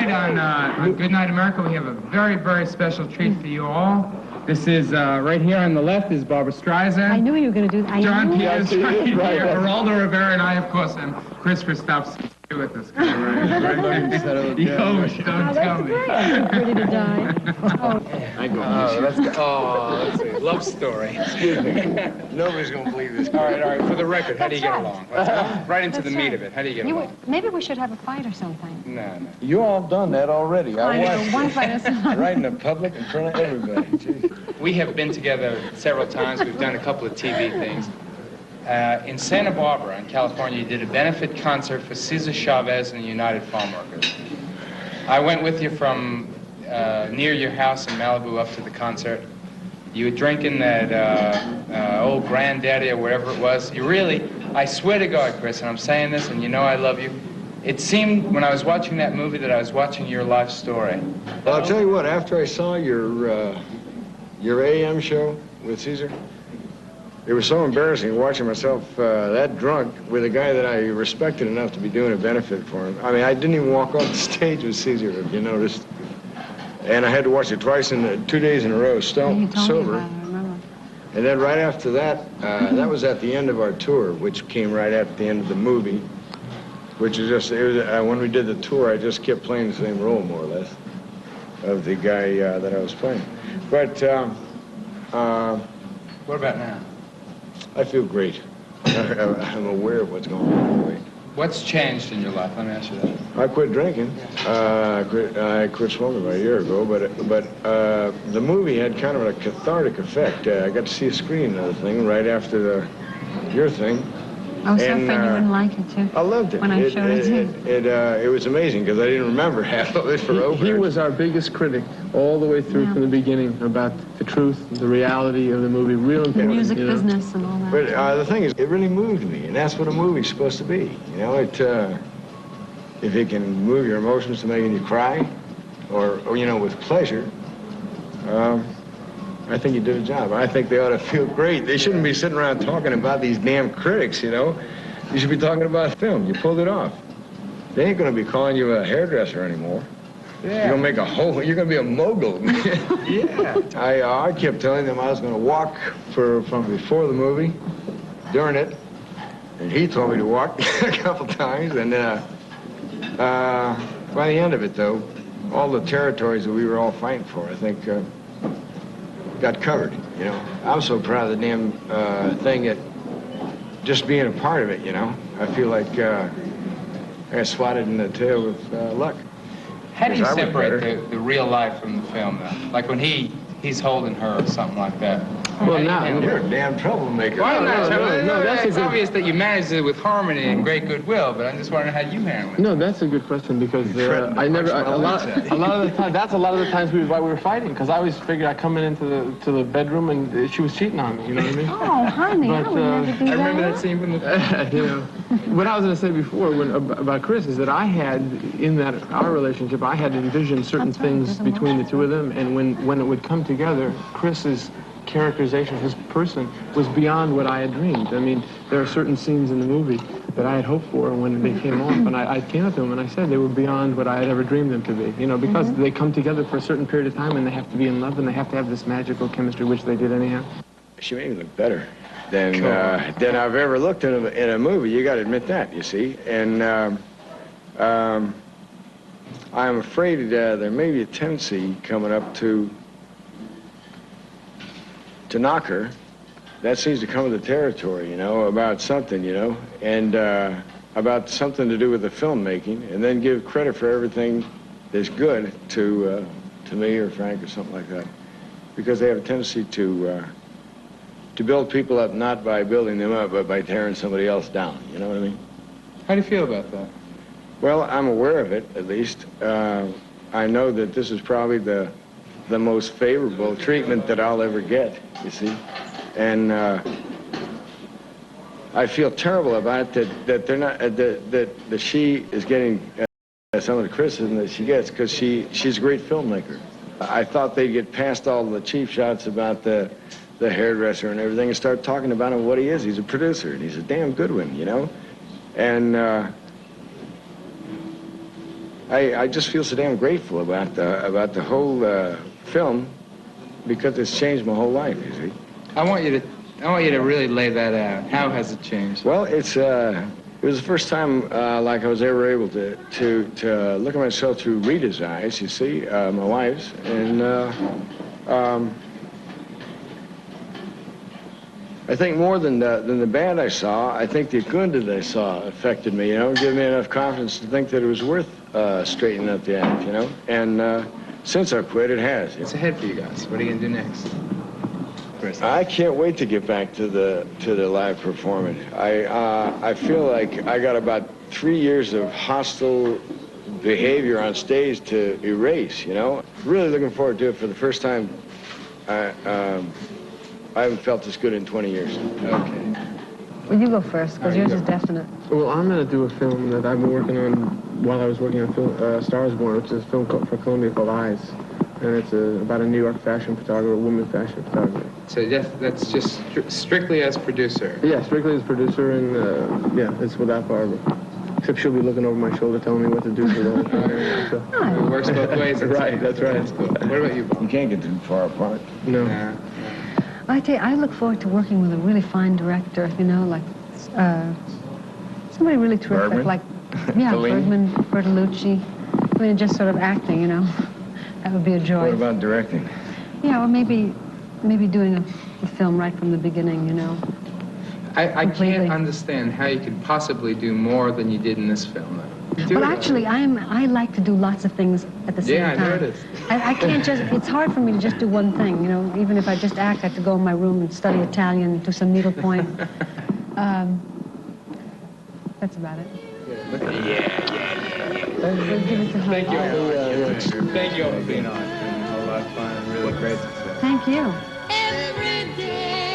Tonight on Good Night America, we have a very, very special treat for you all. This is, right here on the left is Barbra Streisand. I knew you were going to do that. Jon Peters right here. Geraldo Rivera, and I, of course, am Kris Kristofferson. With this guy, right? Don't tell me. Ready to die. Let's see. Love story. Excuse me. Nobody's going to believe this. All right. For the record, how do you get along? Right into the meat of it. How do you get along? Maybe we should have a fight or something. No. You all done that already. I know, one fight is right in the public in front of everybody. Jeez. We have been together several times. We've done a couple of TV things. In Santa Barbara, in California, you did a benefit concert for Cesar Chavez and the United Farm Workers. I went with you from near your house in Malibu up to the concert. You were drinking that old Granddaddy or whatever it was. You really, I swear to God, Kris, and I'm saying this, and you know I love you, it seemed when I was watching that movie that I was watching your life story. Well, I'll tell you what, after I saw your AM show with Cesar, it was so embarrassing watching myself that drunk with a guy that I respected enough to be doing a benefit for him. I mean, I didn't even walk off the stage with Cesar, if you noticed. And I had to watch it twice in 2 days in a row, sober. Me about it, I remember. And then right after that, that was at the end of our tour, which came right at the end of the movie, which is just, when we did the tour, I just kept playing the same role, more or less, of the guy that I was playing. But, what about now? I feel great. I'm aware of what's going on. Anyway. What's changed in your life? Let me ask you that. I quit drinking. I quit smoking about a year ago, but the movie had kind of a cathartic effect. I got to see a screen of the thing right after your thing. I was so afraid you wouldn't like it, too. I loved it. When I showed it to you. It was amazing, because I didn't remember half of it for over. He was our biggest critic all the way through from the beginning about the truth, the reality of the movie, real important. The music business and all that. But the thing is, it really moved me, and that's what a movie's supposed to be. You know, if it can move your emotions to making you cry, or you know, with pleasure, I think you did a job. I think they ought to feel great. They shouldn't be sitting around talking about these damn critics, you know. You should be talking about film. You pulled it off. They ain't going to be calling you a hairdresser anymore. Yeah. You're going to make a whole, you're going to be a mogul. Yeah. I kept telling them I was going to walk from before the movie, during it, and he told me to walk a couple times, and by the end of it, though, all the territories that we were all fighting for, I think, got covered, you know. I'm so proud of the damn thing that just being a part of it, you know. I feel like I got swatted in the tail with luck. How do you separate the real life from the film, though? Like when he's holding her or something like that. Well, now you're a damn troublemaker. Well, no, that's obvious that you managed it with harmony and great goodwill, but I'm just wondering how you handle it. No, that's a good question, because a lot of the time, that's a lot of the times why we were fighting, because I always figured I'd come into the bedroom and she was cheating on me, you know what I mean? Oh, honey, but, I would never do that. I remember that scene from the you know, what I was going to say before about Kris is that I had, in our relationship, I had envisioned certain things between the two of them, and when it would come together, Kris's characterization, his person, was beyond what I had dreamed. I mean, there are certain scenes in the movie that I had hoped for, and when they came off, and I came up to him and I said they were beyond what I had ever dreamed them to be. You know, because they come together for a certain period of time, and they have to be in love, and they have to have this magical chemistry, which they did anyhow. She made me look better than I've ever looked in a movie. You got to admit that, you see. And I'm afraid there may be a tendency coming up to knock her. That seems to come with the territory, you know, about something, you know, and about something to do with the filmmaking, and then give credit for everything that's good to me or Frank or something like that, because they have a tendency to build people up, not by building them up, but by tearing somebody else down. You know what I mean? How do you feel about that? Well, I'm aware of it, at least. I know that this is probably the most favorable treatment that I'll ever get, you see. And I feel terrible about it that they're not, that she is getting some of the criticism that she gets, because she's a great filmmaker. I thought they'd get past all the cheap shots about the hairdresser and everything and start talking about him, what he is. He's a producer, and he's a damn good one, you know? And I just feel so damn grateful about the whole film because it's changed my whole life, you see. I want you to really lay that out. How has it changed? Well, it was the first time like I was ever able to look at myself through Rita's eyes, you see, my wife's, and I think more than the bad I saw, I think the good that I saw affected me, you know, gave me enough confidence to think that it was worth straightening up the act, you know, and since I quit, it has. What's ahead for you guys? What are you going to do next? Chris? I can't wait to get back to the live performance. I feel like I got about 3 years of hostile behavior on stage to erase, you know. Really looking forward to it. For the first time, I haven't felt this good in 20 years. Okay. Well, you go first, because yours is definite. Well, I'm going to do a film that I've been working on while I was working on Stars Born, which is a film for Columbia called Eyes. And it's about a New York fashion photographer, a woman fashion photographer. So that's just strictly as producer? Yeah, strictly as producer, and yeah, it's without Barbra. Except she'll be looking over my shoulder telling me what to do for the whole thing. So. It works both ways. Right, that's right. That's cool. What about you, Bob? You can't get too far apart. No. I tell you, I look forward to working with a really fine director, you know, like somebody really terrific, Bergman? like, yeah, Fellini? Bergman, Bertolucci. I mean, just sort of acting, you know. That would be a joy. What about directing? Yeah, or maybe doing a film right from the beginning, you know. I Completely. can't understand how you could possibly do more than you did in this film, though. But actually, I like to do lots of things at the same Yeah, I time. noticed. I can't just, it's hard for me to just do one thing, you know. Even if I just act, I have to go in my room and study Italian, do some needlepoint. That's about it. Yeah. We'll give it to her. Thank you all. Thank you all for being on. It's been a whole lot of fun and really great success. Thank you. Every